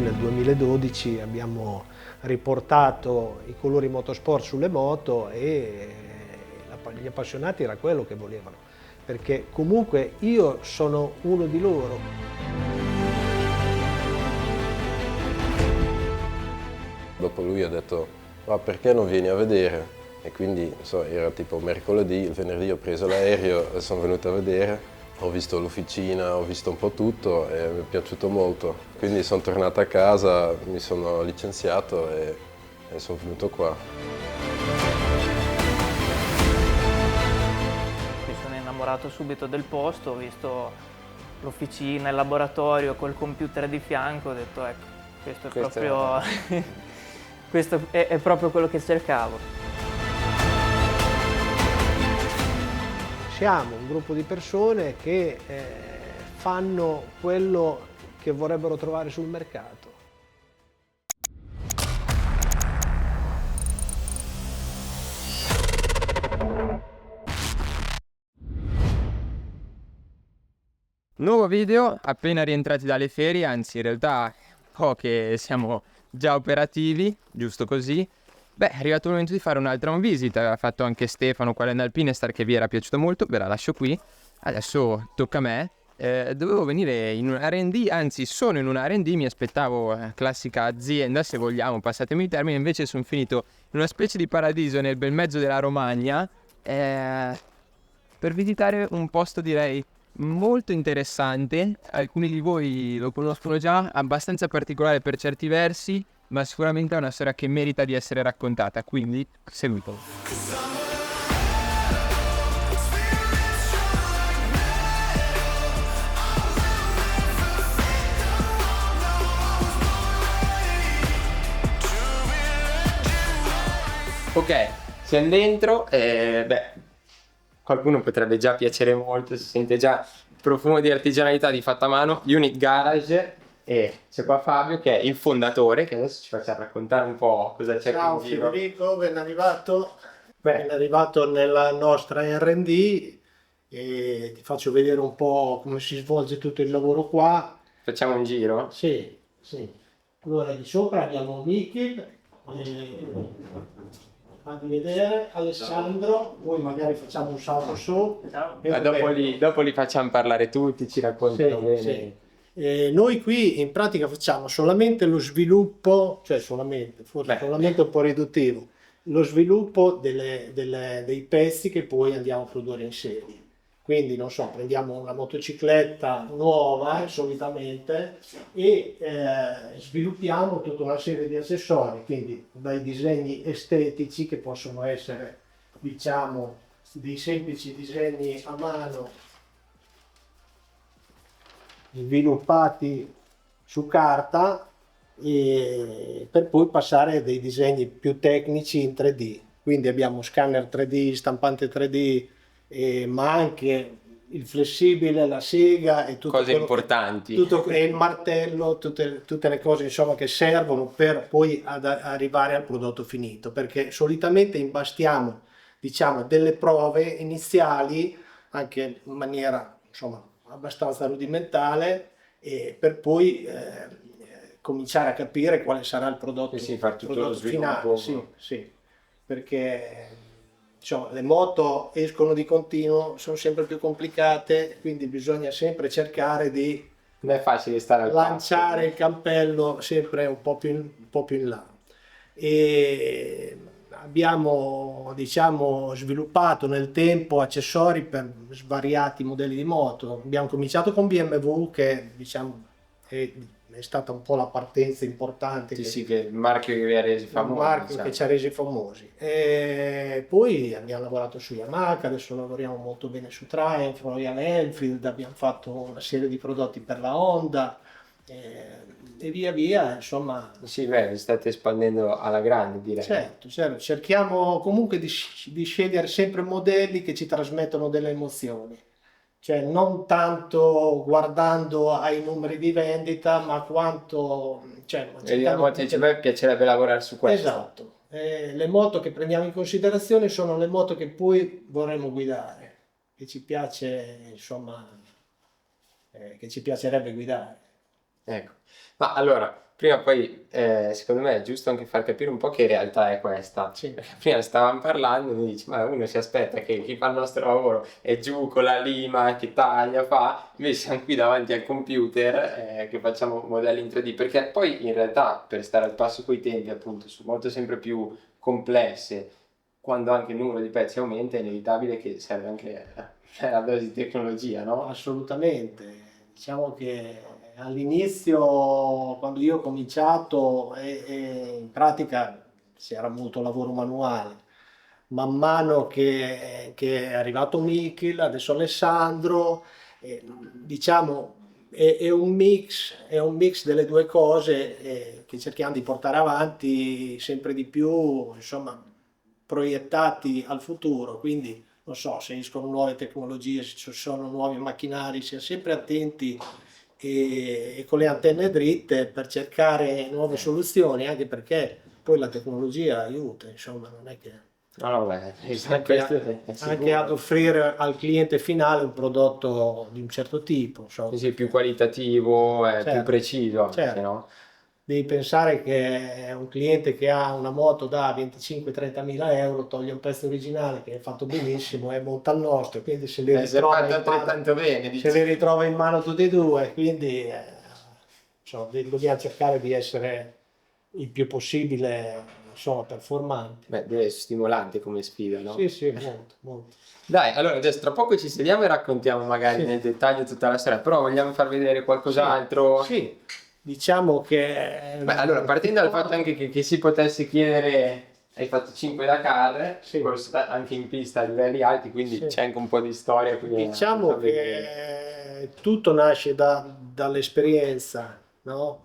nel 2012 abbiamo riportato i colori motorsport sulle moto e gli appassionati era quello che volevano, perché comunque io sono uno di loro. Dopo lui ha detto, ma perché non vieni a vedere? E quindi era tipo mercoledì, il venerdì ho preso l'aereo e sono venuto a vedere. Ho visto l'officina, ho visto un po' tutto e mi è piaciuto molto. Quindi sono tornato a casa, mi sono licenziato e sono venuto qua. Mi sono innamorato subito del posto, ho visto l'officina, il laboratorio col computer di fianco, ho detto ecco, questo è proprio quello che cercavo. Siamo un gruppo di persone che fanno quello che vorrebbero trovare sul mercato. Nuovo video, appena rientrati dalle ferie, anzi in realtà un po' che siamo già operativi, giusto così. Beh, è arrivato il momento di fare un'altra home visit, aveva fatto anche Stefano qua nell'Alpinestar che vi era piaciuto molto, ve la lascio qui. Adesso tocca a me. Dovevo venire in un R&D, anzi sono in un R&D, mi aspettavo classica azienda se vogliamo, passatemi il termine, invece sono finito in una specie di paradiso nel bel mezzo della Romagna per visitare un posto direi molto interessante. Alcuni di voi lo conoscono già, abbastanza particolare per certi versi, ma sicuramente è una storia che merita di essere raccontata, quindi seguitelo. Ok, siamo dentro e qualcuno potrebbe già piacere molto, si sente già il profumo di artigianalità di fatta a mano, Unit Garage, e c'è qua Fabio che è il fondatore, che adesso ci faccia raccontare un po' cosa c'è Ciao qui in giro. Federico, ben arrivato. Ben arrivato nella nostra R&D e ti faccio vedere un po' come si svolge tutto il lavoro qua. Facciamo un giro? Sì, sì. Allora di sopra abbiamo Michel, fatti vedere, Alessandro, poi magari facciamo un salto su. Dopo li facciamo parlare tutti, ci raccontano bene. Sì. Noi qui in pratica facciamo solamente lo sviluppo, cioè solamente un po' riduttivo, lo sviluppo dei pezzi che poi andiamo a produrre in serie. Quindi non so, prendiamo una motocicletta nuova solitamente e sviluppiamo tutta una serie di accessori, quindi dai disegni estetici che possono essere, diciamo, dei semplici disegni a mano sviluppati su carta per poi passare a dei disegni più tecnici in 3D. Quindi abbiamo scanner 3D, stampante 3D, ma anche il flessibile, la sega e tutto cose importanti. E il martello, tutte le cose insomma che servono per poi arrivare al prodotto finito, perché solitamente imbastiamo diciamo delle prove iniziali anche in maniera insomma abbastanza rudimentale per poi cominciare a capire quale sarà il prodotto, far tutto lo finale. Sì, perché insomma, le moto escono di continuo, sono sempre più complicate, quindi bisogna sempre cercare di non è facile stare al lanciare il campello sempre un po' più in là. E abbiamo diciamo sviluppato nel tempo accessori per svariati modelli di moto. Abbiamo cominciato con BMW che diciamo è stata un po' la partenza importante, che il marchio che vi ha resi famosi, il marchio che ci ha resi famosi. E poi abbiamo lavorato su Yamaha, adesso lavoriamo molto bene su Triumph, Royal Enfield, abbiamo fatto una serie di prodotti per la Honda e via via insomma. Sì, beh, state espandendo alla grande, direi. Certo, cerchiamo comunque di scegliere sempre modelli che ci trasmettono delle emozioni, cioè non tanto guardando ai numeri di vendita, ma quanto Vediamo, a me piacerebbe lavorare su questo. Esatto. Le moto che prendiamo in considerazione sono le moto che poi vorremmo guidare, che ci piace, insomma, che ci piacerebbe guidare. Ecco, ma allora, prima poi secondo me è giusto anche far capire un po' che realtà è questa. Sì. Perché prima stavamo parlando e mi dici, ma uno si aspetta che chi fa il nostro lavoro è giù con la lima, che taglia, fa, invece siamo qui davanti al computer che facciamo modelli in 3D, perché poi in realtà per stare al passo coi tempi, appunto, su moto sempre più complesse, quando anche il numero di pezzi aumenta, è inevitabile che serve anche la dose di tecnologia, no? Assolutamente. Diciamo che all'inizio, quando io ho cominciato, in pratica c'era molto lavoro manuale. Man mano che è arrivato Michel, adesso Alessandro, diciamo è un mix delle due cose che cerchiamo di portare avanti sempre di più, insomma, proiettati al futuro. Quindi non so, se escono nuove tecnologie, se ci sono nuovi macchinari, sia sempre attenti e con le antenne dritte per cercare nuove soluzioni, anche perché poi la tecnologia aiuta, insomma, non è che No, no, beh, anche, questo è anche ad sicuro. offrire al cliente finale un prodotto di un certo tipo, Sì, insomma. sì, più qualitativo, più Certo, preciso anche, certo. no? Devi pensare che un cliente che ha una moto da 25-30 mila euro toglie un pezzo originale che è fatto benissimo e monta il nostro, quindi Si è fatto altrettanto bene, se dici. li ritrova in mano tutti e due, quindi insomma, dobbiamo cercare di essere il più possibile insomma, performanti. Beh, deve essere stimolante come sfida, no? Sì, sì, molto, molto. Dai, allora adesso tra poco ci sediamo e raccontiamo magari Sì. nel dettaglio tutta la storia, però vogliamo far vedere Sì, qualcos'altro? sì, diciamo che Beh, allora, partendo dal fatto anche che si potesse chiedere, hai fatto 5 Dakar, Sì. anche in pista a livelli alti, quindi Sì. c'è anche un po' di storia qui da diciamo far vedere. che tutto nasce dall'esperienza, no?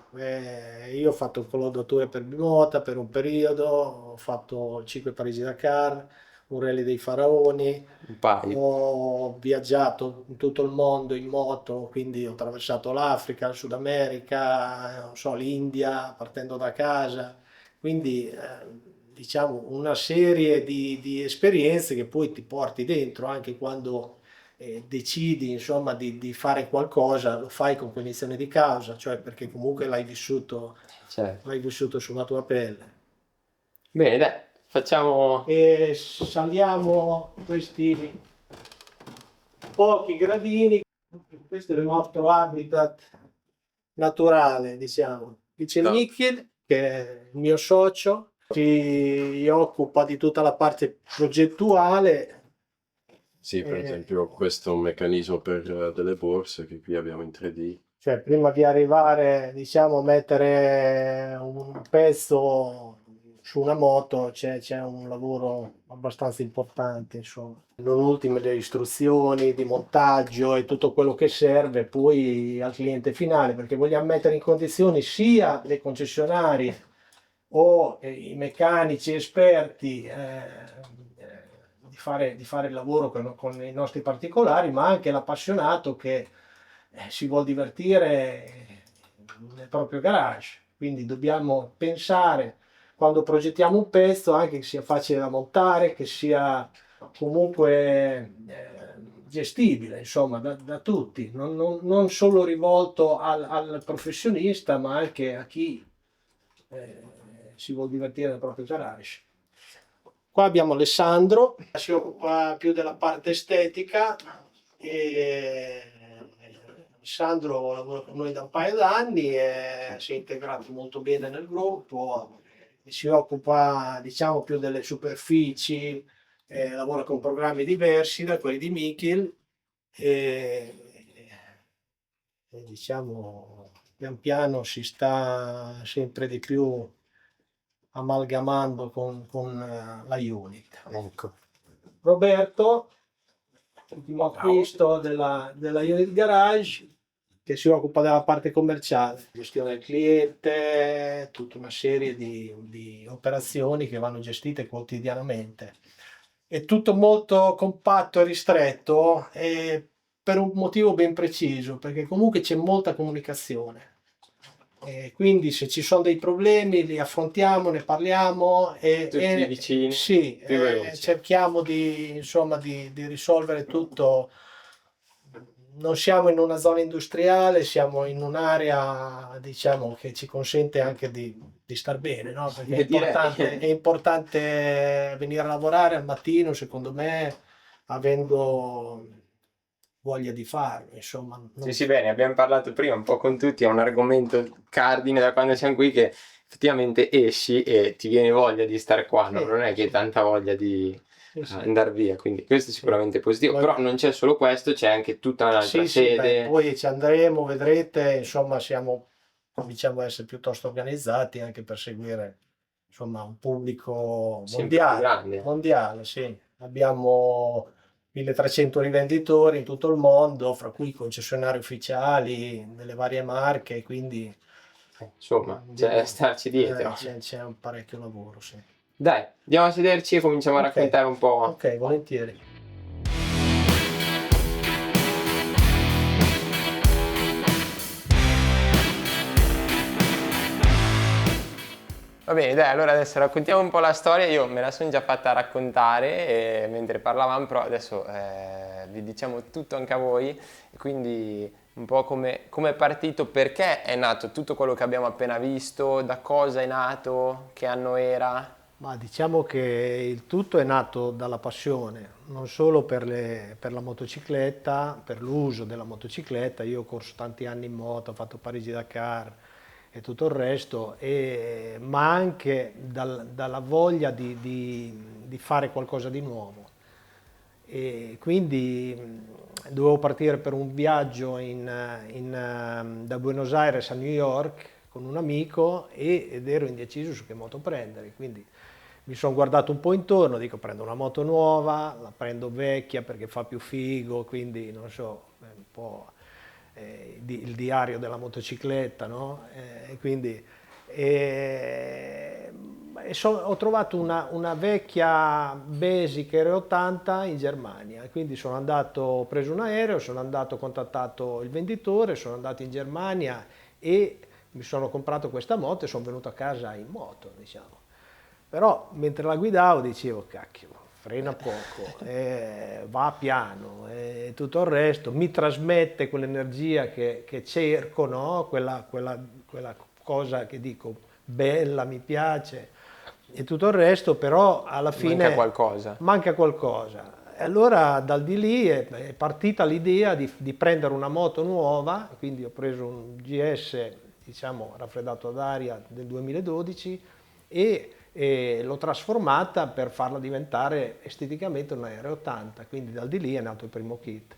Io ho fatto il collaudatore per Bimota per un periodo, ho fatto 5 Parigi-Dakar, un rally dei Faraoni, Un paio. ho viaggiato in tutto il mondo in moto, quindi ho attraversato l'Africa, il Sud America, non so, l'India, partendo da casa, quindi diciamo una serie di esperienze che poi ti porti dentro anche quando decidi insomma di fare qualcosa, lo fai con cognizione di causa, cioè perché comunque Certo. l'hai vissuto sulla tua pelle. Bene, dai, facciamo... E saliamo questi pochi gradini, questo è il nostro habitat naturale, diciamo. Qui c'è No. Michel, che è il mio socio, si occupa di tutta la parte progettuale. Sì, per esempio questo è un meccanismo per delle borse che qui abbiamo in 3D. Cioè, prima di arrivare, diciamo, a mettere un pezzo su una moto c'è un lavoro abbastanza importante, insomma. Non ultime le istruzioni di montaggio e tutto quello che serve poi al cliente finale, perché vogliamo mettere in condizioni sia le concessionarie o i meccanici esperti di fare il lavoro con i nostri particolari, ma anche l'appassionato che si vuol divertire nel proprio garage. Quindi dobbiamo pensare quando progettiamo un pezzo anche che sia facile da montare, che sia comunque gestibile, insomma, da tutti, non solo rivolto al professionista, ma anche a chi eh, si vuol divertire nel proprio garage. Qua abbiamo Alessandro, si occupa più della parte estetica e Alessandro lavora con noi da un paio d'anni e si è integrato molto bene nel gruppo, e si occupa diciamo più delle superfici, lavora con programmi diversi da quelli di Michel e, diciamo pian piano si sta sempre di più amalgamando con la unit. Ecco. Roberto, ultimo acquisto della unit garage, che si occupa della parte commerciale, gestione del cliente, tutta una serie di operazioni che vanno gestite quotidianamente. È tutto molto compatto e ristretto per un motivo ben preciso, perché comunque c'è molta comunicazione. Quindi se ci sono dei problemi li affrontiamo, ne parliamo Tutti vicini, sì, più veloci. cerchiamo insomma, di risolvere tutto non siamo in una zona industriale, siamo in un'area, diciamo, che ci consente anche di star bene, no? Perché è importante venire a lavorare al mattino, secondo me, avendo voglia di farlo, insomma. Sì, sì, bene, abbiamo parlato prima un po' con tutti, è un argomento cardine da quando siamo qui, che effettivamente esci e ti viene voglia di stare qua, no? Non è che hai tanta voglia di andare via, quindi questo è sicuramente positivo, però non c'è solo questo, c'è anche tutta un'altra sede. Poi ci andremo, vedrete, insomma, cominciamo a essere piuttosto organizzati anche per seguire, insomma, un pubblico mondiale, sì. Abbiamo 1300 rivenditori in tutto il mondo, fra cui concessionari ufficiali delle varie marche, quindi insomma, c'è starci dietro. c'è un parecchio lavoro, sì. Dai, andiamo a sederci e cominciamo a raccontare un po'. Ok, volentieri. Va bene, dai, allora adesso raccontiamo un po' la storia. Io me la sono già fatta raccontare mentre parlavamo, però adesso vi diciamo tutto anche a voi, quindi un po' come è partito, perché è nato tutto quello che abbiamo appena visto, da cosa è nato, che anno era. Ma diciamo che il tutto è nato dalla passione, non solo per la motocicletta, per l'uso della motocicletta. Io ho corso tanti anni in moto, ho fatto Parigi-Dakar e tutto il resto, ma anche dalla voglia di fare qualcosa di nuovo. E quindi dovevo partire per un viaggio da Buenos Aires a New York con un amico ed ero indeciso su che moto prendere, quindi mi sono guardato un po' intorno, dico prendo una moto nuova, la prendo vecchia perché fa più figo, quindi non so, un po' il diario della motocicletta, no? Ho trovato una vecchia Basic R80 in Germania, quindi ho preso un aereo, ho contattato il venditore, sono andato in Germania e mi sono comprato questa moto e sono venuto a casa in moto, diciamo. Però mentre la guidavo dicevo, cacchio, frena poco, va piano e tutto il resto, mi trasmette quell'energia che cerco, no? Quella cosa che dico bella, mi piace e tutto il resto, però alla fine manca qualcosa. E allora dal di lì è partita l'idea di prendere una moto nuova, quindi ho preso un GS, diciamo, raffreddato ad aria del 2012 e l'ho trasformata per farla diventare esteticamente una R80, quindi dal di lì è nato il primo kit.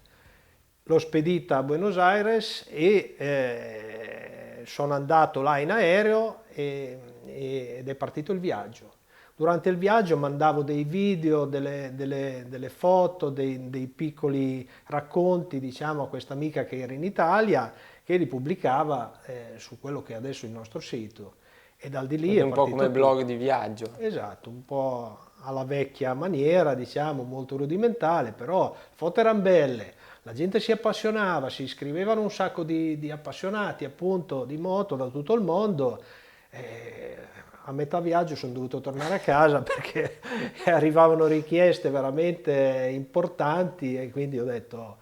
L'ho spedita a Buenos Aires e sono andato là in aereo ed è partito il viaggio. Durante il viaggio mandavo dei video, delle foto, dei piccoli racconti, diciamo, a questa amica che era in Italia, che li pubblicava su quello che è adesso il nostro sito. E dal di lì è un po' come blog di viaggio. Esatto, un po' alla vecchia maniera, diciamo, molto rudimentale, però le foto erano belle, la gente si appassionava, si iscrivevano un sacco di appassionati appunto di moto da tutto il mondo. A metà viaggio sono dovuto tornare a casa perché arrivavano richieste veramente importanti e quindi ho detto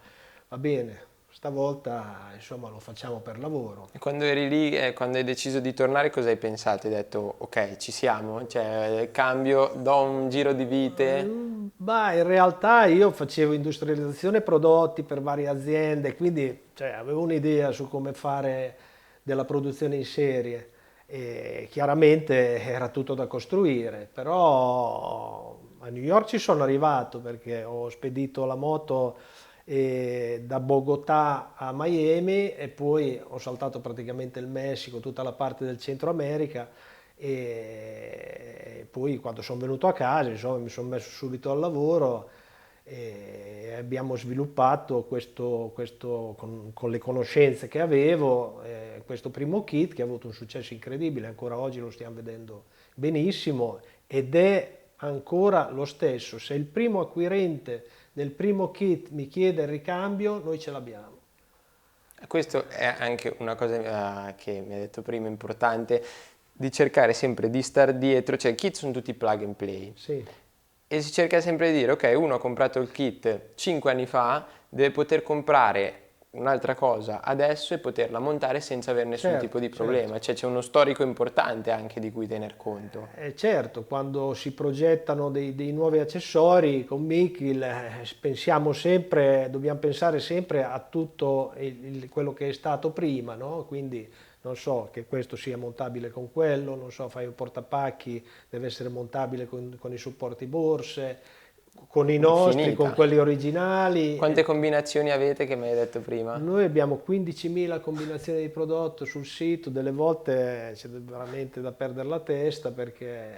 va bene, stavolta insomma lo facciamo per lavoro. E quando eri lì, quando hai deciso di tornare, cosa hai pensato? Hai detto ok, ci siamo, cioè cambio, do un giro di vite? In realtà io facevo industrializzazione prodotti per varie aziende, quindi avevo un'idea su come fare della produzione in serie. E chiaramente era tutto da costruire, però a New York ci sono arrivato perché ho spedito la moto da Bogotà a Miami e poi ho saltato praticamente il Messico, tutta la parte del Centro America e poi quando sono venuto a casa insomma, mi sono messo subito al lavoro e abbiamo sviluppato questo con le conoscenze che avevo, questo primo kit che ha avuto un successo incredibile, ancora oggi lo stiamo vedendo benissimo ed è ancora lo stesso. Se il primo acquirente del primo kit mi chiede il ricambio, noi ce l'abbiamo. Questo è anche una cosa che mi hai detto prima importante, di cercare sempre di star dietro, cioè i kit sono tutti plug and play. Sì. E si cerca sempre di dire, ok, uno ha comprato il kit 5 anni fa, deve poter comprare un'altra cosa adesso è poterla montare senza avere nessun Certo, tipo di problema, cioè c'è uno storico importante anche di cui tener conto. Certo, quando si progettano dei nuovi accessori con Mikil, pensiamo sempre, dobbiamo pensare sempre a tutto quello che è stato prima, no? Quindi non so che questo sia montabile con quello, non so, fai un portapacchi, deve essere montabile con i supporti borse, con i nostri, con Infinita. quelli originali. Quante combinazioni avete che mi hai detto prima? Noi abbiamo 15.000 combinazioni di prodotto sul sito, delle volte c'è veramente da perdere la testa perché,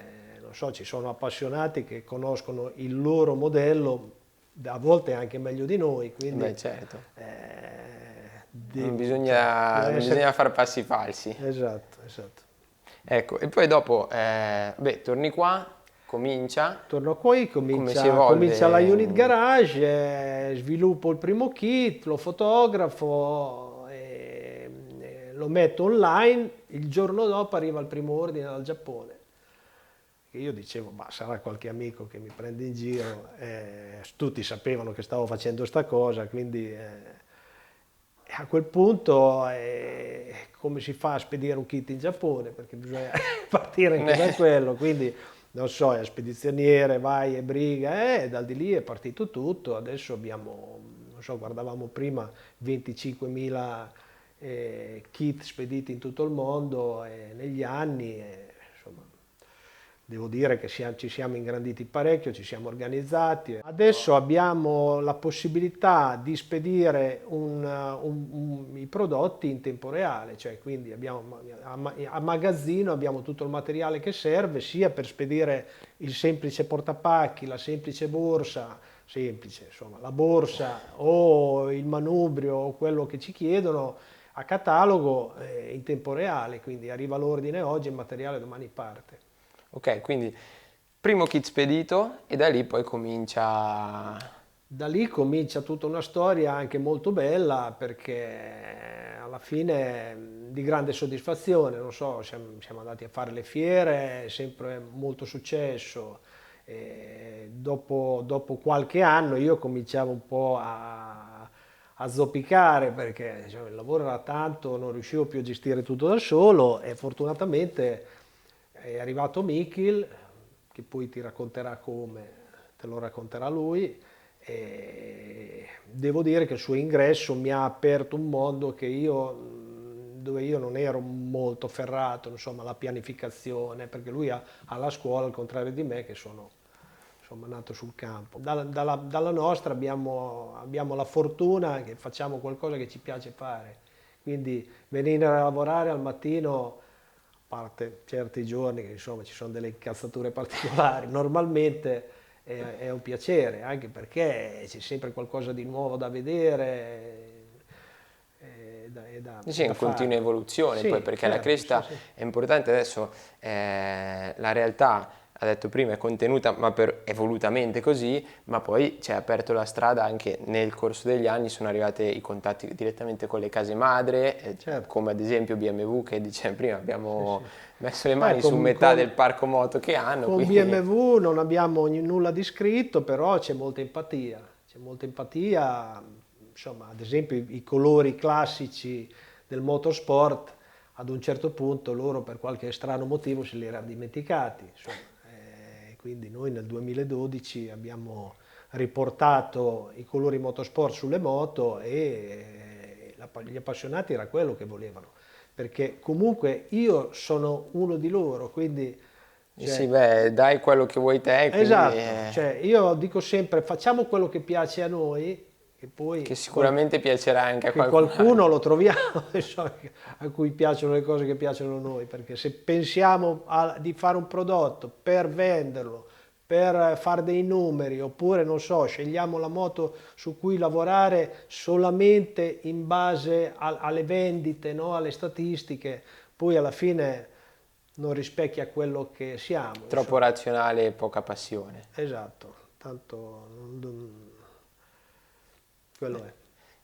non so, ci sono appassionati che conoscono il loro modello, a volte anche meglio di noi, quindi Beh, certo. de- Non cioè, deve essere- bisogna far passi falsi. Esatto, esatto. Ecco, e poi dopo, torni qua, comincia, Torno qui, come si evolve? comincia la Unit Garage, sviluppo il primo kit, lo fotografo, lo metto online, il giorno dopo arriva il primo ordine dal Giappone. E io dicevo, ma sarà qualche amico che mi prende in giro, tutti sapevano che stavo facendo sta cosa, quindi a quel punto come si fa a spedire un kit in Giappone? Perché bisogna partire anche da quello, quindi non so, è spedizioniere, vai e briga, e da di lì è partito tutto. Adesso abbiamo, non so, guardavamo prima 25.000 kit spediti in tutto il mondo negli anni, insomma, devo dire che ci siamo ingranditi parecchio, ci siamo organizzati. Adesso abbiamo la possibilità di spedire i prodotti in tempo reale, cioè quindi a magazzino abbiamo tutto il materiale che serve sia per spedire il semplice portapacchi, la semplice borsa, semplice, insomma, la borsa o il manubrio o quello che ci chiedono a catalogo in tempo reale, quindi arriva l'ordine oggi, il materiale domani parte. Ok, quindi primo kit spedito e da lì poi comincia... Da lì comincia tutta una storia anche molto bella perché alla fine di grande soddisfazione, non so, siamo andati a fare le fiere, sempre molto successo. E dopo qualche anno io cominciavo un po' a zoppicare perché il lavoro era tanto, non riuscivo più a gestire tutto da solo e fortunatamente è arrivato Mikil, che poi ti racconterà come, te lo racconterà lui, e devo dire che il suo ingresso mi ha aperto un mondo dove io non ero molto ferrato, insomma, alla pianificazione, perché lui ha la scuola, al contrario di me, che sono insomma, nato sul campo. Dalla nostra abbiamo la fortuna che facciamo qualcosa che ci piace fare, quindi venire a lavorare al mattino, a parte certi giorni che insomma ci sono delle incazzature particolari, normalmente è un piacere, anche perché c'è sempre qualcosa di nuovo da vedere. Sì, in continua evoluzione, sì, poi perché certo, la crescita sì. è importante. Adesso la realtà, ha detto prima, è contenuta ma è volutamente così, ma poi ci ha aperto la strada anche nel corso degli anni, sono arrivati i contatti direttamente con le case madre, Certo. come ad esempio BMW che diceva prima, abbiamo Sì. messo le mani su Con- metà con- del parco moto che hanno. Con Quindi... BMW non abbiamo nulla di scritto, però c'è molta empatia. C'è molta empatia, insomma, ad esempio i colori classici del motorsport, ad un certo punto loro per qualche strano motivo se li erano dimenticati. Insomma. Quindi noi nel 2012 abbiamo riportato i colori motorsport sulle moto e gli appassionati era quello che volevano, perché comunque io sono uno di loro, quindi... sì, beh, dai quello che vuoi te, quindi, Esatto, cioè io dico sempre facciamo quello che piace a noi, che poi che sicuramente piacerà anche a che qualcuno lo troviamo insomma, a cui piacciono le cose che piacciono a noi, perché se pensiamo di fare un prodotto per venderlo, per fare dei numeri, oppure non so, scegliamo la moto su cui lavorare solamente in base alle vendite, no? Alle statistiche, poi alla fine non rispecchia quello che siamo. Troppo razionale e poca passione. Esatto, tanto quello è.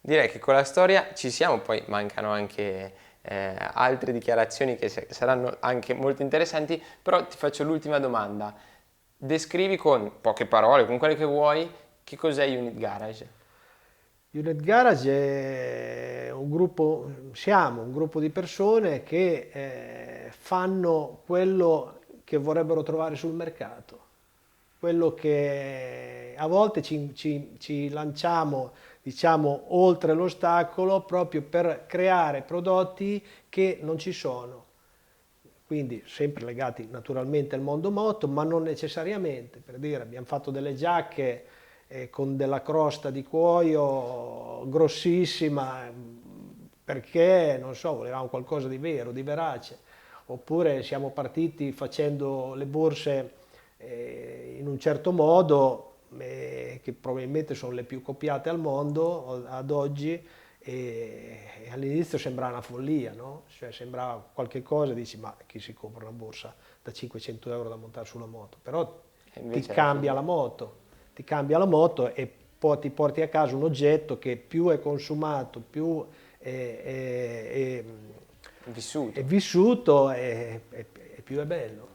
Direi che con la storia ci siamo, poi mancano anche altre dichiarazioni che saranno anche molto interessanti, però ti faccio l'ultima domanda. Descrivi con poche parole, con quelle che vuoi, che cos'è Unit Garage? Unit Garage è un gruppo, siamo un gruppo di persone che fanno quello che vorrebbero trovare sul mercato, quello che a volte ci lanciamo, diciamo, oltre l'ostacolo proprio per creare prodotti che non ci sono. Quindi sempre legati naturalmente al mondo moto, ma non necessariamente. Per dire, abbiamo fatto delle giacche con della crosta di cuoio grossissima perché, non so, volevamo qualcosa di vero, di verace. Oppure siamo partiti facendo le borse in un certo modo, che probabilmente sono le più copiate al mondo ad oggi, e all'inizio sembrava una follia, no? Cioè sembrava qualche cosa, dici ma chi si compra una borsa da 500 euro da montare sulla moto? Però E ti invece alla cambia la fine moto, ti cambia la moto e poi ti porti a casa un oggetto che più è consumato, più è è vissuto. vissuto e più è bello.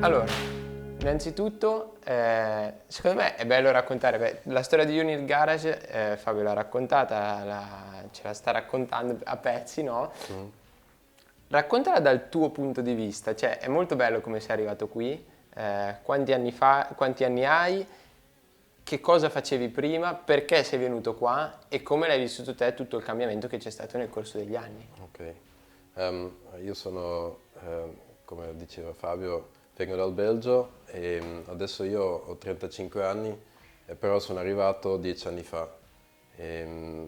Allora, innanzitutto, secondo me è bello raccontare, la storia di Unit Garage, Fabio l'ha raccontata, ce la sta raccontando a pezzi, no? Raccontala dal tuo punto di vista, cioè è molto bello come sei arrivato qui, quanti anni hai, che cosa facevi prima, perché sei venuto qua e come l'hai vissuto te tutto il cambiamento che c'è stato nel corso degli anni. Ok. Io sono, come diceva Fabio, vengo dal Belgio e adesso io ho 35 anni, però sono arrivato 10 anni fa.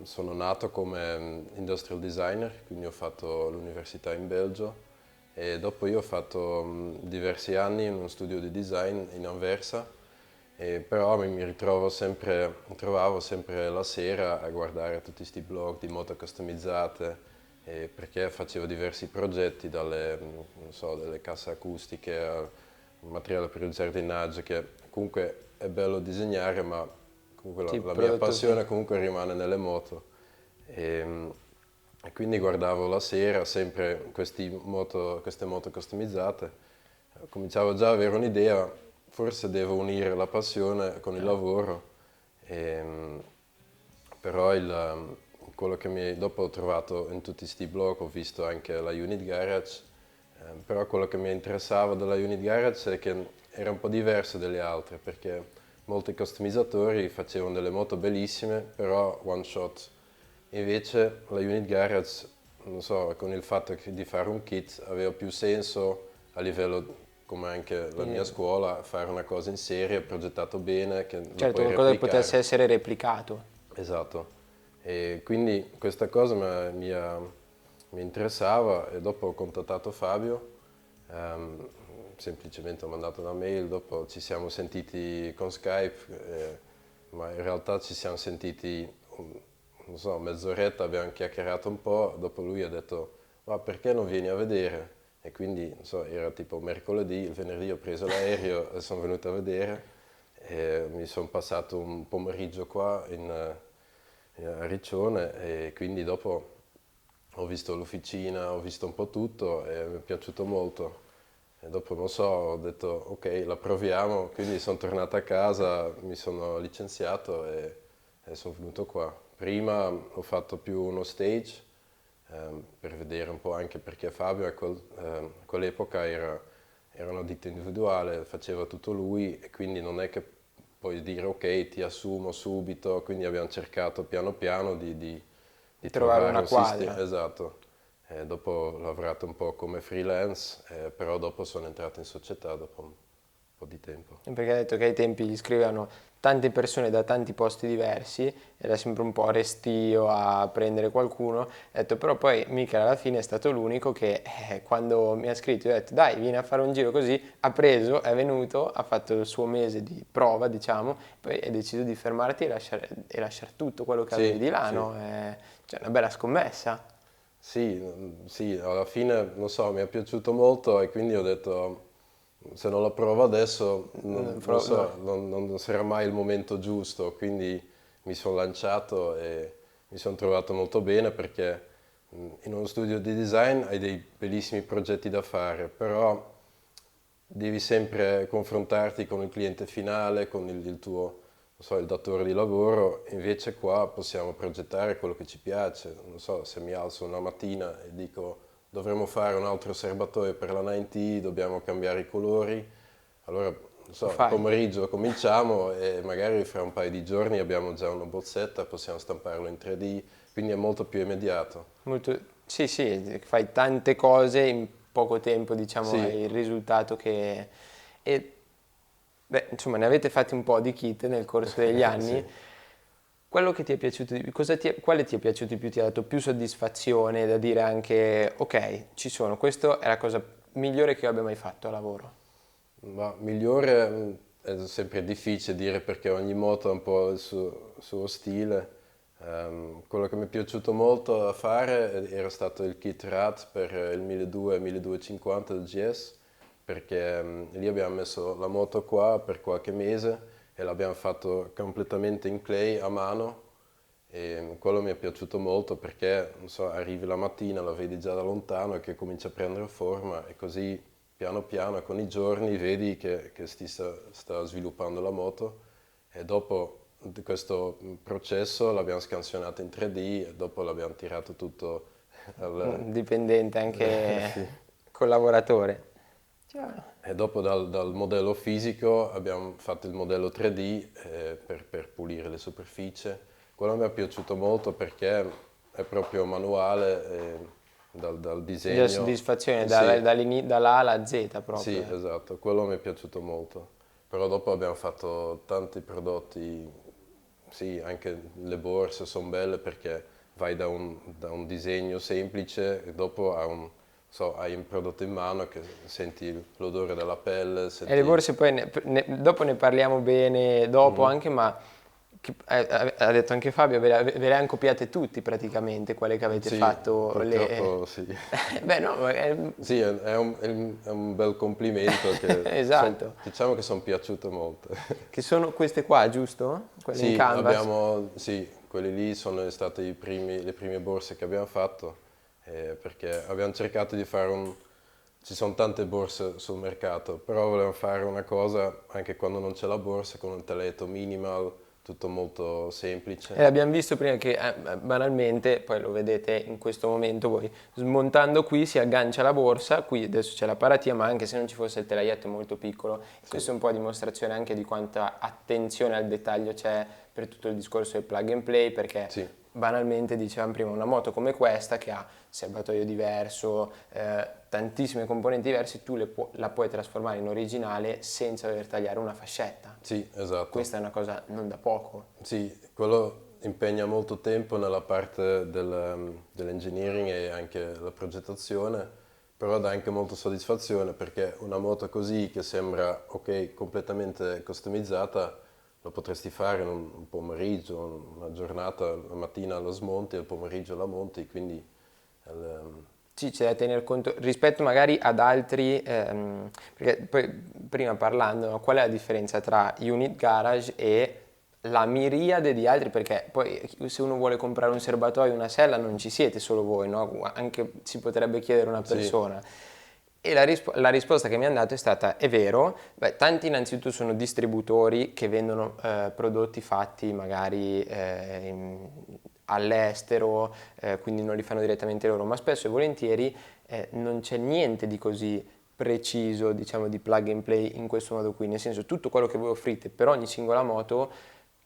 Sono nato come industrial designer, quindi ho fatto l'università in Belgio e dopo io ho fatto diversi anni in uno studio di design in Anversa, però mi trovavo sempre la sera a guardare tutti questi blog di moto customizzate, perché facevo diversi progetti, non so, dalle casse acustiche al materiale per il giardinaggio, che comunque è bello disegnare, ma comunque Sì, la mia prodotto passione finito. comunque rimane nelle moto. E quindi guardavo la sera sempre queste moto customizzate. Cominciavo già ad avere un'idea, forse devo unire la passione con il lavoro. Ehm, Però quello che dopo ho trovato in tutti questi blog, ho visto anche la Unit Garage, però quello che mi interessava della Unit Garage è che era un po' diverso dalle altre, perché molti customizzatori facevano delle moto bellissime, però one shot. Invece la Unit Garage, non so, con il fatto di fare un kit aveva più senso a livello, come anche la mia scuola, fare una cosa in serie, progettato bene, che lo Certo, puoi qualcosa che potesse replicare. essere replicato. Esatto. E quindi questa cosa mi interessava e dopo ho contattato Fabio, semplicemente ho mandato una mail, dopo ci siamo sentiti con Skype, ma in realtà ci siamo sentiti, non so, mezz'oretta, abbiamo chiacchierato un po', dopo lui ha detto, ma perché non vieni a vedere? E quindi, non so, era tipo mercoledì, il venerdì ho preso l'aereo e sono venuto a vedere e mi sono passato un pomeriggio qua a Riccione e quindi dopo ho visto l'officina, ho visto un po' tutto e mi è piaciuto molto. E dopo non so, ho detto ok, la proviamo, quindi sono tornato a casa, mi sono licenziato e sono venuto qua. Prima ho fatto più uno stage per vedere un po' anche perché Fabio a quell'epoca era una ditta individuale, faceva tutto lui e quindi non è che puoi dire ok ti assumo subito, quindi abbiamo cercato piano piano di Trovare trovare una un sistema, quadra. esatto. Dopo ho lavorato un po' come freelance, però dopo sono entrato in società dopo un po' di tempo. Perché ha detto che ai tempi gli scrivevano tante persone da tanti posti diversi, era sempre un po' restio a prendere qualcuno. Ha detto però poi Michele alla fine è stato l'unico che quando mi ha scritto io ho detto dai vieni a fare un giro così, ha preso, è venuto, ha fatto il suo mese di prova diciamo, poi hai deciso di fermarti e lasciare tutto quello che avevi Sì, di là, sì. no? Cioè una bella scommessa. Sì, sì, alla fine, non so, mi è piaciuto molto e quindi ho detto, se non la provo adesso, non so, No. non sarà mai il momento giusto, quindi mi sono lanciato e mi sono trovato molto bene perché in uno studio di design hai dei bellissimi progetti da fare, però devi sempre confrontarti con il cliente finale, con il tuo, non so, il datore di lavoro, invece qua possiamo progettare quello che ci piace. Non so, se mi alzo una mattina e dico dovremmo fare un altro serbatoio per la 9T, dobbiamo cambiare i colori, allora non so, il pomeriggio cominciamo e magari fra un paio di giorni abbiamo già una bozzetta, possiamo stamparlo in 3D, quindi è molto più immediato. Sì, fai tante cose in poco tempo, diciamo, Sì. hai il risultato che... E, beh, insomma, ne avete fatti un po' di kit nel corso degli anni. Sì. Quello che ti è piaciuto di più, quale ti è piaciuto di più, ti ha dato più soddisfazione da dire anche, ok, ci sono, questa è la cosa migliore che io abbia mai fatto a lavoro? Ma migliore è sempre difficile dire perché ogni moto ha un po' il suo stile. Quello che mi è piaciuto molto da fare era stato il kit RAT per il 1200 e 1250 del GS, perché lì abbiamo messo la moto qua per qualche mese e l'abbiamo fatto completamente in clay a mano e quello mi è piaciuto molto perché, non so, arrivi la mattina, la vedi già da lontano che comincia a prendere forma e così piano piano con i giorni vedi che sta sviluppando la moto e dopo di questo processo l'abbiamo scansionato in 3D e dopo l'abbiamo tirato tutto Dipendente anche sì. collaboratore. E dopo dal modello fisico abbiamo fatto il modello 3D per pulire le superfici. Quello mi è piaciuto molto perché è proprio manuale dal disegno. La soddisfazione Sì. dalla A alla Z proprio. Sì, esatto, quello mi è piaciuto molto. Però dopo abbiamo fatto tanti prodotti, sì, anche le borse sono belle perché vai da un disegno semplice e dopo hai un prodotto in mano che senti l'odore della pelle. E le borse poi dopo ne parliamo bene dopo anche, ma ha detto anche Fabio, ve le hanno copiate tutti praticamente, quelle che avete Sì, fatto. purtroppo sì. Beh no, Sì, è un bel complimento che esatto. diciamo che sono piaciute molto. Che sono queste qua, giusto? Quelle in Sì, canvas? sì, quelli lì sono state le prime borse che abbiamo fatto, perché abbiamo cercato di fare ci sono tante borse sul mercato, però volevamo fare una cosa anche quando non c'è la borsa, con un teletto minimal, tutto molto semplice. E l'abbiamo visto prima che banalmente, poi lo vedete in questo momento voi, smontando qui si aggancia la borsa, qui adesso c'è la paratia, ma anche se non ci fosse il telaietto è molto piccolo. Sì. Questo è un po' a dimostrazione anche di quanta attenzione al dettaglio c'è per tutto il discorso del plug and play, perché Sì. banalmente dicevamo prima, una moto come questa che ha serbatoio diverso, tantissime componenti diverse, tu la puoi trasformare in originale senza dover tagliare una fascetta. Sì, esatto. Questa è una cosa non da poco. Sì, quello impegna molto tempo nella parte dell'engineering e anche la progettazione, però dà anche molta soddisfazione perché una moto così che sembra ok, completamente customizzata, lo potresti fare in un pomeriggio, una giornata, la mattina la smonti e il pomeriggio la monti, quindi... Sì, c'è da tenere conto rispetto magari ad altri, perché poi prima parlando, no, qual è la differenza tra Unit Garage e la miriade di altri, perché poi se uno vuole comprare un serbatoio, una sella, non ci siete solo voi, no? Anche si potrebbe chiedere una persona. Sì. E la risposta che mi hanno dato è stata, è vero, tanti innanzitutto sono distributori che vendono prodotti fatti magari all'estero, quindi non li fanno direttamente loro, ma spesso e volentieri non c'è niente di così preciso, diciamo, di plug and play in questo modo qui, nel senso tutto quello che voi offrite per ogni singola moto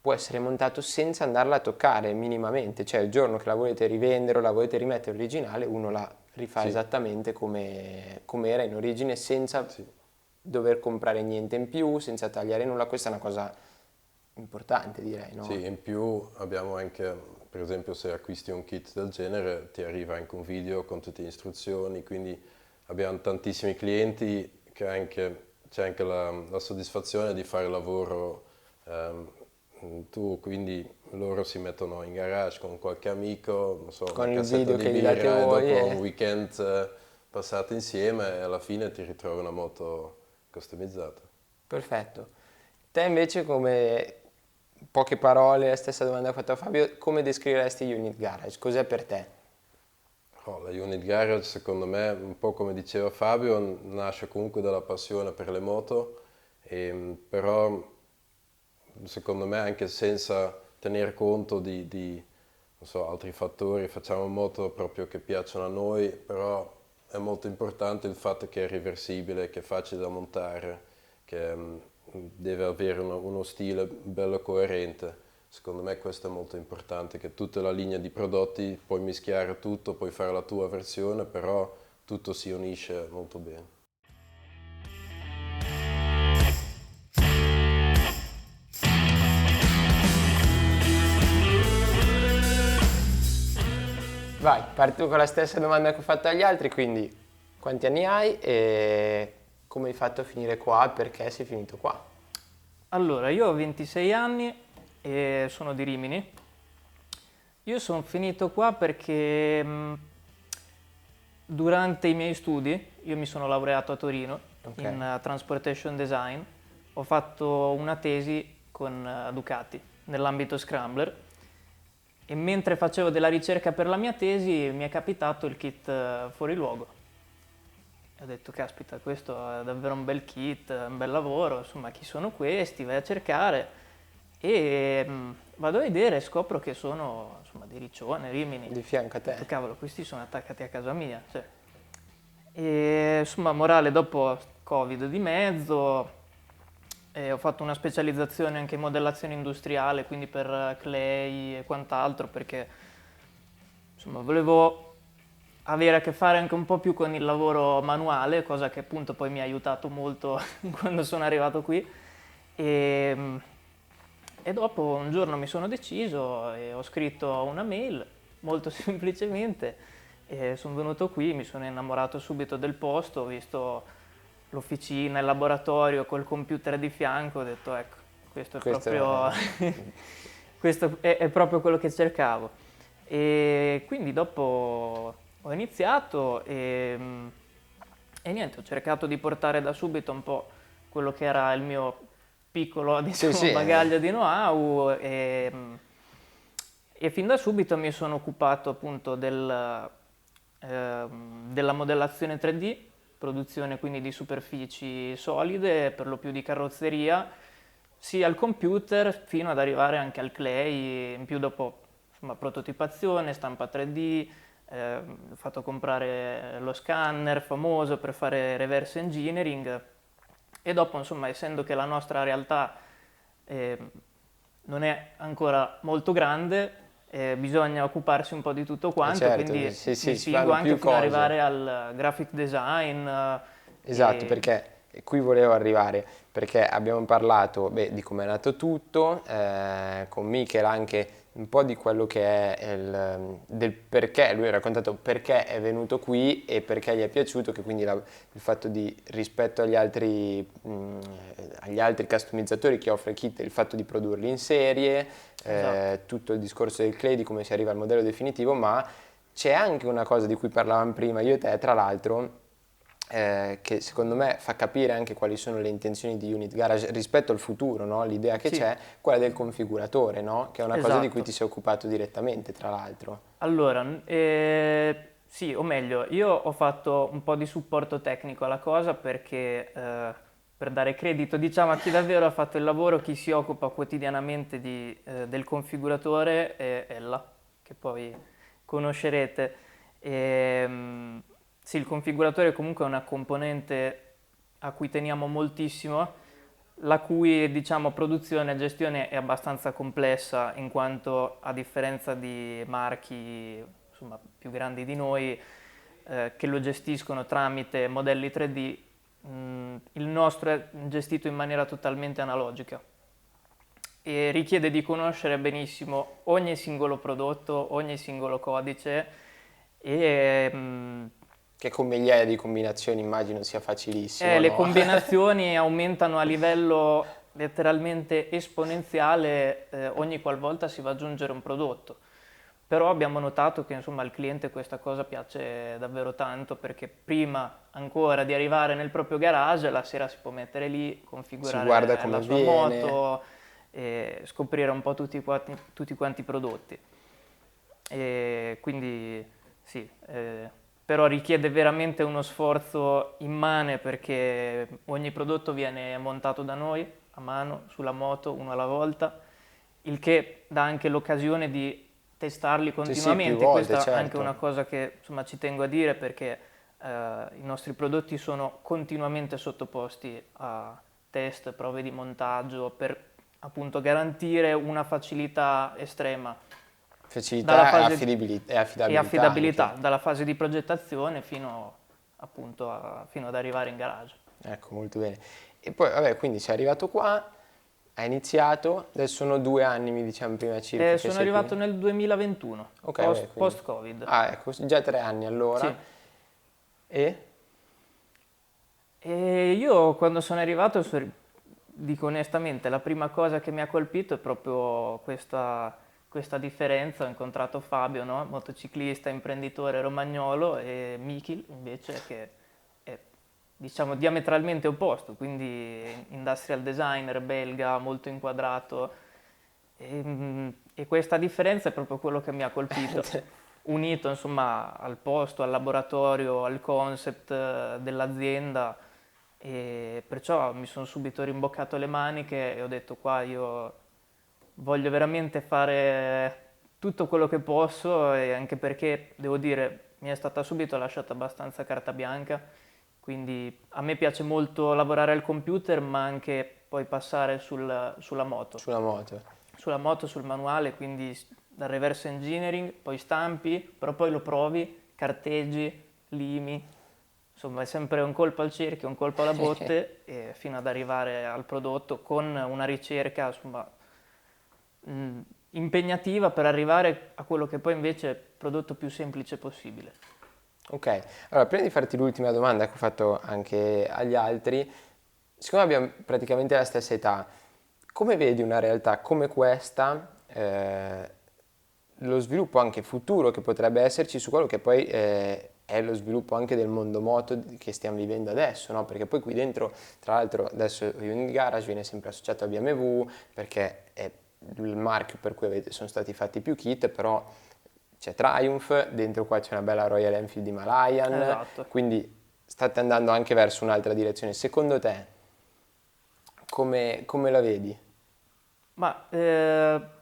può essere montato senza andarla a toccare minimamente, cioè il giorno che la volete rivendere o la volete rimettere originale, uno la rifà sì. Esattamente come era in origine senza sì. Dover comprare niente in più, senza tagliare nulla. Questa è una cosa importante, direi, no? Sì, in più abbiamo anche, per esempio, se acquisti un kit del genere ti arriva anche un video con tutte le istruzioni, quindi abbiamo tantissimi clienti che c'è anche la soddisfazione di fare il lavoro tu, quindi loro si mettono in garage con qualche amico, non so, con una il video che gli birra, date voi dopo un weekend passato insieme e alla fine ti ritrovi una moto customizzata. Perfetto. Te invece come poche parole, la stessa domanda che ho fatto a Fabio, come descriveresti Unit Garage? Cos'è per te? Oh, la Unit Garage secondo me, un po' come diceva Fabio, nasce comunque dalla passione per le moto, però secondo me anche senza tener conto di non so, altri fattori, facciamo moto proprio che piacciono a noi, però è molto importante il fatto che è riversibile, che è facile da montare, che deve avere uno stile bello coerente. Secondo me questo è molto importante, che tutta la linea di prodotti puoi mischiare tutto, puoi fare la tua versione, però tutto si unisce molto bene. Vai, parto con la stessa domanda che ho fatto agli altri, quindi quanti anni hai e come hai fatto a finire qua, perché sei finito qua? Allora, io ho 26 anni e sono di Rimini. Io sono finito qua perché durante i miei studi, io mi sono laureato a Torino in Transportation Design, ho fatto una tesi con Ducati nell'ambito Scrambler e mentre facevo della ricerca per la mia tesi mi è capitato il kit fuori luogo. E ho detto, caspita, questo è davvero un bel kit, un bel lavoro, insomma, chi sono questi? Vai a cercare e vado a vedere e scopro che sono, insomma, di Riccione, Rimini. Di fianco a Ho detto, te. cavolo, questi sono attaccati a casa mia. Cioè. E insomma, morale, dopo Covid di mezzo, ho fatto una specializzazione anche in modellazione industriale, quindi per clay e quant'altro, perché insomma, volevo avere a che fare anche un po' più con il lavoro manuale, cosa che appunto poi mi ha aiutato molto quando sono arrivato qui. E dopo un giorno mi sono deciso e ho scritto una mail, molto semplicemente, e sono venuto qui, mi sono innamorato subito del posto, ho visto l'officina, il laboratorio col computer di fianco, ho detto ecco, questo è proprio, questo è proprio quello che cercavo. E quindi dopo ho iniziato e niente, ho cercato di portare da subito un po' quello che era il mio piccolo, diciamo, bagaglio di know-how e fin da subito mi sono occupato appunto della modellazione 3D, produzione quindi di superfici solide, per lo più di carrozzeria, sia al computer fino ad arrivare anche al clay, in più dopo insomma, prototipazione, stampa 3D, ho fatto comprare lo scanner famoso per fare reverse engineering e dopo insomma essendo che la nostra realtà non è ancora molto grande bisogna occuparsi un po' di tutto quanto, certo, quindi sì, mi spingo anche fino ad arrivare al graphic design. Esatto, perché qui volevo arrivare, perché abbiamo parlato di come è nato tutto, con Michel anche un po' di quello che è del perché, lui ha raccontato perché è venuto qui e perché gli è piaciuto, che quindi il fatto di rispetto agli altri customizzatori che offre Kit, il fatto di produrli in serie, Esatto. tutto il discorso del clay, di come si arriva al modello definitivo, ma c'è anche una cosa di cui parlavamo prima io e te, tra l'altro, che secondo me fa capire anche quali sono le intenzioni di Unit Garage rispetto al futuro, no? L'idea che c'è, quella del configuratore, no? Che è una cosa di cui ti sei occupato direttamente, tra l'altro. Allora, sì, o meglio, io ho fatto un po' di supporto tecnico alla cosa perché per dare credito, diciamo, a chi davvero ha fatto il lavoro, chi si occupa quotidianamente del configuratore è Ella, che poi conoscerete. Sì, il configuratore comunque è una componente a cui teniamo moltissimo, la cui diciamo, produzione e gestione è abbastanza complessa in quanto a differenza di marchi insomma, più grandi di noi che lo gestiscono tramite modelli 3D, il nostro è gestito in maniera totalmente analogica e richiede di conoscere benissimo ogni singolo prodotto, ogni singolo codice e che con migliaia di combinazioni immagino sia facilissimo. le no? combinazioni aumentano a livello letteralmente esponenziale ogni qualvolta si va ad aggiungere un prodotto. Però abbiamo notato che insomma al cliente questa cosa piace davvero tanto perché prima ancora di arrivare nel proprio garage la sera si può mettere lì, configurare Si guarda come la sua viene. moto e scoprire un po' tutti quanti i prodotti. E quindi sì, però richiede veramente uno sforzo immane perché ogni prodotto viene montato da noi a mano, sulla moto, uno alla volta, il che dà anche l'occasione di testarli Sì, più continuamente. volte, Questa è anche certo. una cosa che insomma ci tengo a dire perché i nostri prodotti sono continuamente sottoposti a test, prove di montaggio per appunto garantire una facilità estrema dalla Facilità e fase e affidabilità affidabilità anche. dalla fase di progettazione fino appunto fino ad arrivare in garage. Ecco, molto bene. E poi, vabbè, quindi sei arrivato qua, hai iniziato, adesso sono 2 anni, mi diciamo prima circa che Sono sei qui. arrivato nel 2021, Ok, beh, quindi... post-Covid. Ah, ecco, già 3 anni allora. Sì. E? E io quando sono arrivato, dico onestamente, la prima cosa che mi ha colpito è proprio questa differenza. Ho incontrato Fabio, no? Motociclista, imprenditore romagnolo, e Michil invece che è diciamo diametralmente opposto, quindi industrial designer belga, molto inquadrato. E questa differenza è proprio quello che mi ha colpito, unito insomma al posto, al laboratorio, al concept dell'azienda, e perciò mi sono subito rimboccato le maniche e ho detto qua io voglio veramente fare tutto quello che posso, e anche perché devo dire mi è stata subito lasciata abbastanza carta bianca, quindi a me piace molto lavorare al computer ma anche poi passare sulla moto. Sulla moto. Sulla moto, sul manuale, quindi dal reverse engineering, poi stampi, però poi lo provi, carteggi, limi, insomma è sempre un colpo al cerchio, un colpo alla botte e fino ad arrivare al prodotto con una ricerca insomma, impegnativa per arrivare a quello che poi invece è il prodotto più semplice possibile. Ok, allora prima di farti l'ultima domanda che ho fatto anche agli altri, siccome abbiamo praticamente la stessa età, come vedi una realtà come questa, lo sviluppo anche futuro che potrebbe esserci su quello che poi è lo sviluppo anche del mondo moto che stiamo vivendo adesso, no? Perché poi qui dentro, tra l'altro adesso Unit Garage viene sempre associato a BMW perché è il marchio per cui sono stati fatti più kit, però c'è Triumph, dentro qua c'è una bella Royal Enfield Himalayan, Esatto. quindi state andando anche verso un'altra direzione. Secondo te, come la vedi? Ma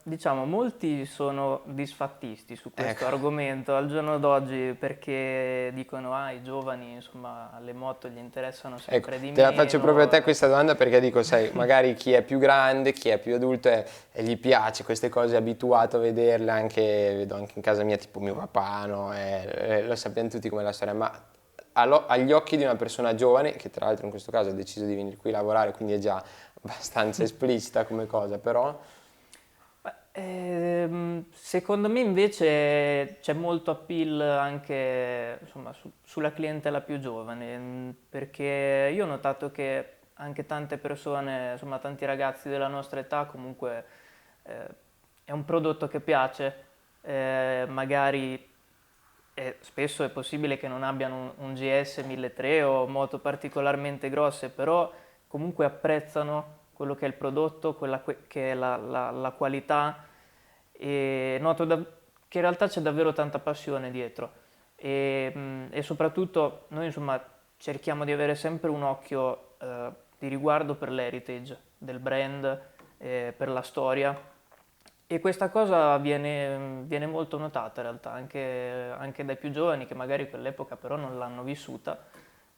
diciamo, molti sono disfattisti su questo argomento al giorno d'oggi perché dicono i giovani, insomma, le moto gli interessano Ecco, sempre di te la meno. faccio proprio a te questa domanda perché dico, sai, magari chi è più grande, chi è più adulto e gli piace queste cose, è abituato a vederle, anche, vedo anche in casa mia, tipo mio papà, no? Lo sappiamo tutti come è la storia, ma agli occhi di una persona giovane, che tra l'altro in questo caso ha deciso di venire qui a lavorare, quindi è già abbastanza esplicita come cosa, però... Secondo me invece c'è molto appeal anche insomma, sulla clientela più giovane, perché io ho notato che anche tante persone, insomma tanti ragazzi della nostra età comunque è un prodotto che piace, magari spesso è possibile che non abbiano un GS 1300 o moto particolarmente grosse, però comunque apprezzano quello che è il prodotto, che è la qualità, e noto che in realtà c'è davvero tanta passione dietro e soprattutto noi insomma cerchiamo di avere sempre un occhio di riguardo per l'heritage del brand, per la storia, e questa cosa viene molto notata in realtà anche dai più giovani che magari quell'epoca però non l'hanno vissuta,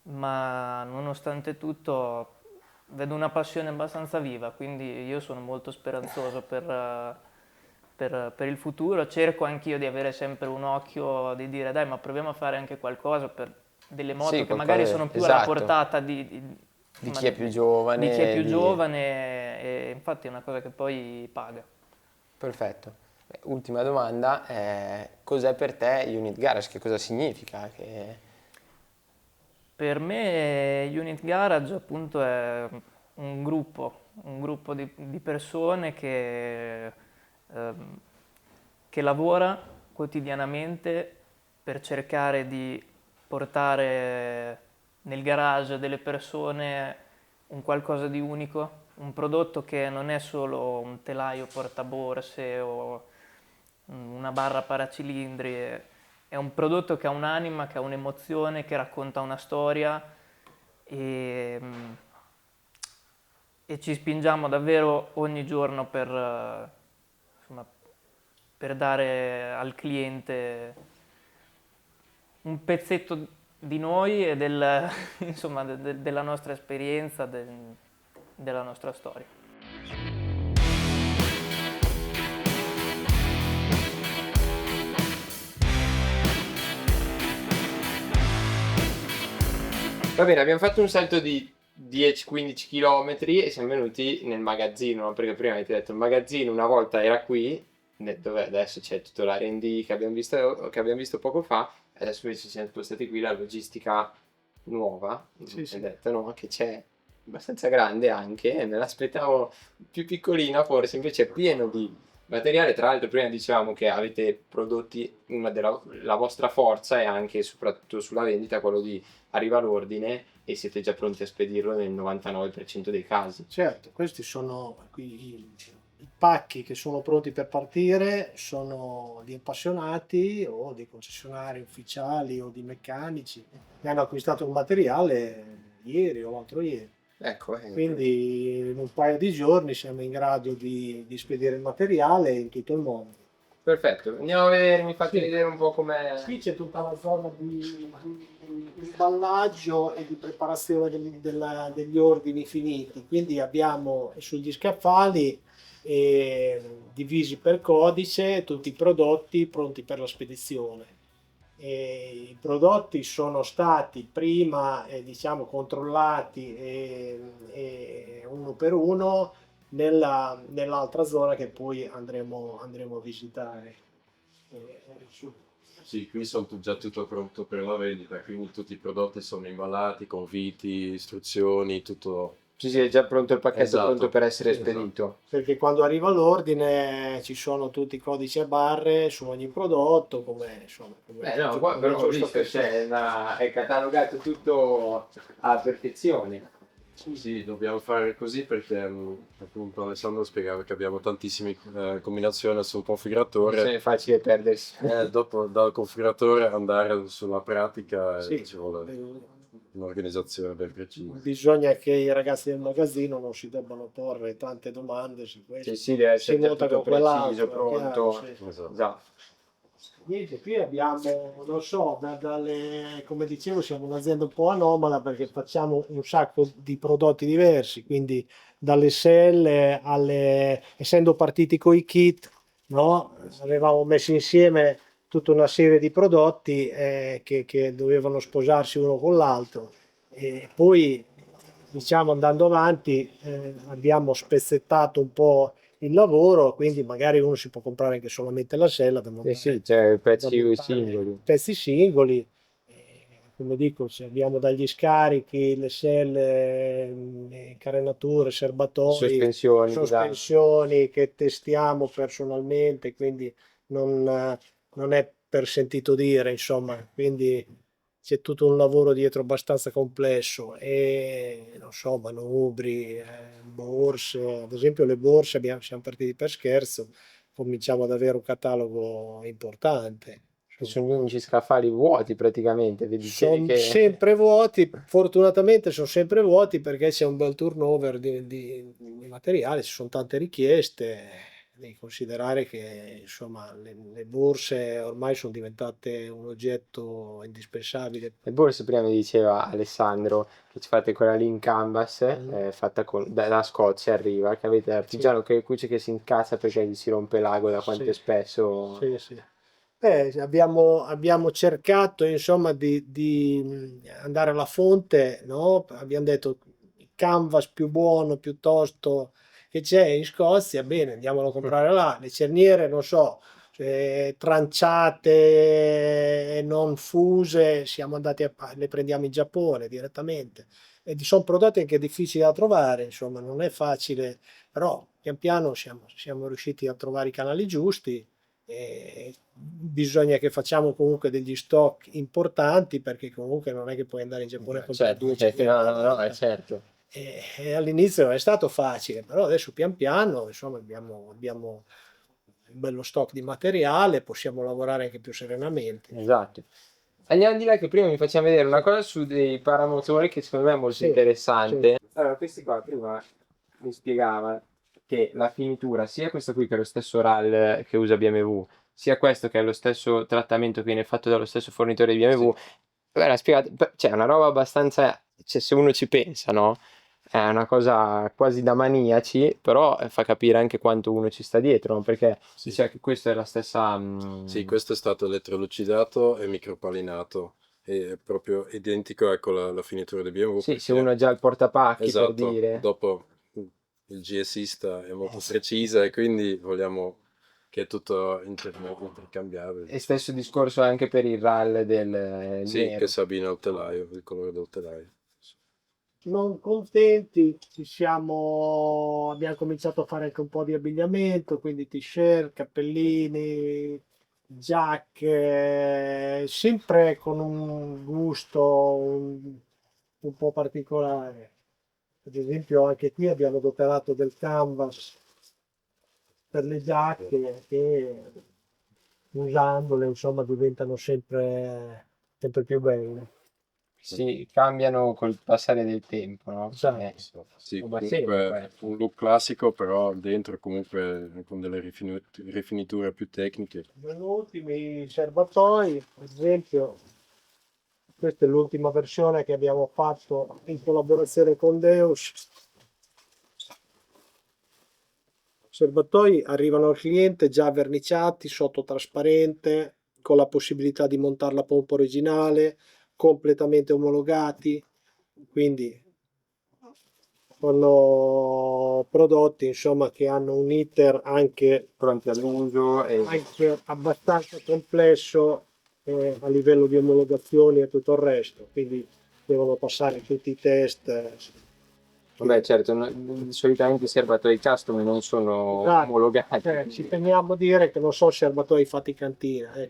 ma nonostante tutto vedo una passione abbastanza viva, quindi io sono molto speranzoso per il futuro. Cerco anch'io di avere sempre un occhio, di dire dai, ma proviamo a fare anche qualcosa per delle moto Sì, che magari qualcosa, sono più alla esatto, portata di insomma, chi è più giovane. di chi è più giovane, e infatti è una cosa che poi paga. Perfetto. Ultima domanda, cos'è per te Unit Garage? Che cosa significa? Per me Unit Garage appunto è un gruppo di persone che lavora quotidianamente per cercare di portare nel garage delle persone un qualcosa di unico, un prodotto che non è solo un telaio portaborse o una barra paracilindri, è un prodotto che ha un'anima, che ha un'emozione, che racconta una storia e, e ci spingiamo davvero ogni giorno insomma, per dare al cliente un pezzetto di noi e insomma, della nostra esperienza, della nostra storia. Va bene, abbiamo fatto un salto di 10-15 km e siamo venuti nel magazzino, no? Perché prima avete detto il magazzino una volta era qui, dove adesso c'è tutto l'R&D che abbiamo visto poco fa, e adesso invece siamo spostati qui, la logistica nuova, Sì. detto, no? Che c'è abbastanza grande anche, me l'aspettavo più piccolina forse, invece è pieno di materiale. Tra l'altro prima dicevamo che avete prodotti, la vostra forza è anche soprattutto sulla vendita quello di arriva l'ordine e siete già pronti a spedirlo nel 99% dei casi. Certo, questi sono i pacchi che sono pronti per partire, sono di appassionati o di concessionari ufficiali o di meccanici che hanno acquistato un materiale ieri o l'altro ieri. Ecco, Quindi in un paio di giorni siamo in grado di spedire il materiale in tutto il mondo. perfetto. Andiamo a vedere, mi fate Sì. vedere un po' com'è. Qui c'è tutta la zona di imballaggio e di preparazione degli ordini finiti, quindi abbiamo sugli scaffali divisi per codice tutti i prodotti pronti per la spedizione. E i prodotti sono stati prima diciamo controllati uno per uno nell'altra zona che poi andremo a visitare. Su. Sì, qui sono già tutto pronto per la vendita, quindi tutti i prodotti sono imballati con viti, istruzioni, tutto. Sì, è già pronto il pacchetto, Esatto. pronto per essere Sì, spedito. Perché quando arriva l'ordine ci sono tutti i codici a barre su ogni prodotto, come insomma. No, qua però ho giusto visto che è catalogato tutto a perfezione. Sì, dobbiamo fare così perché appunto Alessandro spiegava che abbiamo tantissime combinazioni sul configuratore. È facile perdersi. Dopo dal configuratore andare sulla pratica Sì. ci vuole un'organizzazione ben precisa. bisogna che i ragazzi del magazzino non si debbano porre tante domande su questo. Sì, deve essere Si monta tutto con quell'altro, preciso, pronto. chiaro, sì. Esatto. Niente, qui abbiamo, non so, come dicevo, siamo un'azienda un po' anomala perché facciamo un sacco di prodotti diversi, quindi dalle selle essendo partiti con i kit, no? Avevamo messo insieme tutta una serie di prodotti che dovevano sposarsi uno con l'altro e poi, diciamo, andando avanti, abbiamo spezzettato un po' il lavoro, quindi magari uno si può comprare anche solamente la sella da montare, Sì, c'è pezzi da montare singoli. pezzi singoli. Come dico, se abbiamo dagli scarichi, le selle, carenature, serbatoi, sospensioni che testiamo personalmente, quindi non è per sentito dire, insomma, quindi c'è tutto un lavoro dietro abbastanza complesso e non so, manubri, borse, ad esempio le borse siamo partiti per scherzo, cominciamo ad avere un catalogo importante. Sono gli unici scaffali vuoti praticamente, vedi Sono che sempre vuoti, fortunatamente sono sempre vuoti perché c'è un bel turnover di materiale, ci sono tante richieste. Devi considerare che insomma le borse ormai sono diventate un oggetto indispensabile. le borse prima mi diceva Alessandro che ci fate quella lì in canvas fatta da Scozia arriva, che avete l'artigiano che cuce che si incazza perché gli si rompe l'ago da quanto Sì. è spesso. Sì. Abbiamo cercato insomma di andare alla fonte, no? Abbiamo detto il canvas più buono piuttosto che c'è in Scozia, bene, andiamolo a comprare là. Le cerniere, non so, tranciate, non fuse, siamo andati le prendiamo in Giappone direttamente. E sono prodotti anche difficili da trovare, insomma, non è facile, però pian piano siamo riusciti a trovare i canali giusti. E bisogna che facciamo comunque degli stock importanti perché comunque non è che puoi andare in Giappone a comprare Certo, 200 no, è certo. E all'inizio è stato facile, però adesso pian piano insomma abbiamo un bello stock di materiale, possiamo lavorare anche più serenamente. Esatto. Andiamo di là che prima mi facciamo vedere una cosa su dei paramotori che secondo me è molto Sì, interessante. Allora, questi qua prima mi spiegava che la finitura, sia questo qui che è lo stesso RAL che usa BMW, sia questo che è lo stesso trattamento che viene fatto dallo stesso fornitore di BMW, l'ha spiegato, cioè è una roba abbastanza, cioè se uno ci pensa, no? È una cosa quasi da maniaci, però fa capire anche quanto uno ci sta dietro, no? Perché Sì. cioè, che questo è la stessa... Sì, questo è stato elettrolucidato e micropalinato, è proprio identico, ecco, la finitura di BMW. Sì, se perché- uno ha già il portapacchi, per Esatto, dire. dopo il GSista è molto precisa e quindi vogliamo che è tutto intercambiabile. E stesso discorso anche per il RAL del Sì, nero. che si abbina al telaio, il colore del telaio. Non contenti, abbiamo cominciato a fare anche un po' di abbigliamento, quindi t-shirt, cappellini, giacche, sempre con un gusto un po' particolare. Ad esempio anche qui abbiamo adoperato del canvas per le giacche che usandole insomma diventano sempre più belle. Si cambiano col passare del tempo, no? Esatto. Sì, Ma comunque sì, un look classico, però dentro comunque con delle rifiniture più tecniche. Gli ultimi serbatoi, ad esempio, questa è l'ultima versione che abbiamo fatto in collaborazione con Deus. I serbatoi arrivano al cliente già verniciati, sotto trasparente, con la possibilità di montare la pompa originale, completamente omologati, quindi sono prodotti insomma che hanno un iter pronti all'uso e anche abbastanza complesso a livello di omologazioni e tutto il resto, quindi devono passare tutti i test. vabbè, certo, solitamente i serbatoi custom non sono Esatto. omologati. Ci teniamo a dire che non sono serbatoi fatti in cantina, è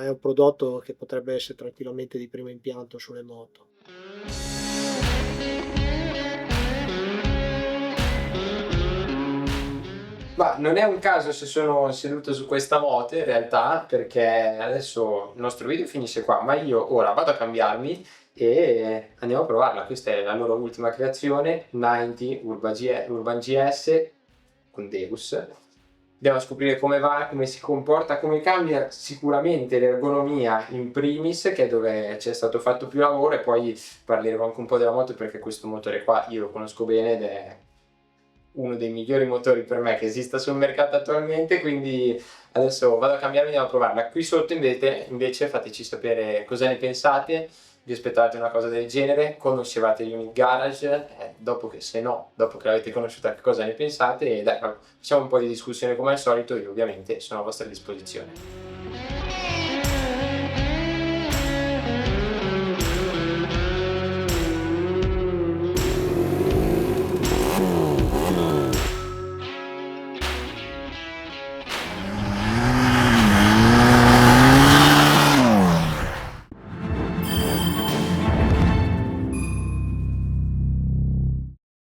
un prodotto che potrebbe essere tranquillamente di primo impianto sulle moto. Ma non è un caso se sono seduto su questa moto in realtà, perché adesso il nostro video finisce qua, ma io ora vado a cambiarmi e andiamo a provarla. Questa è la loro ultima creazione, 90 Urban GS con Deus. Andiamo a scoprire come va, come si comporta, come cambia sicuramente l'ergonomia in primis, che è dove c'è stato fatto più lavoro, e poi parleremo anche un po' della moto perché questo motore qua io lo conosco bene ed è uno dei migliori motori per me che esista sul mercato attualmente, quindi adesso vado a cambiarmi e andiamo a provarla. Qui sotto invece fateci sapere cosa ne pensate, vi aspettate una cosa del genere, conoscevate Unit Garage, dopo che l'avete conosciuta che cosa ne pensate, e dai, facciamo un po' di discussione come al solito, io ovviamente sono a vostra disposizione.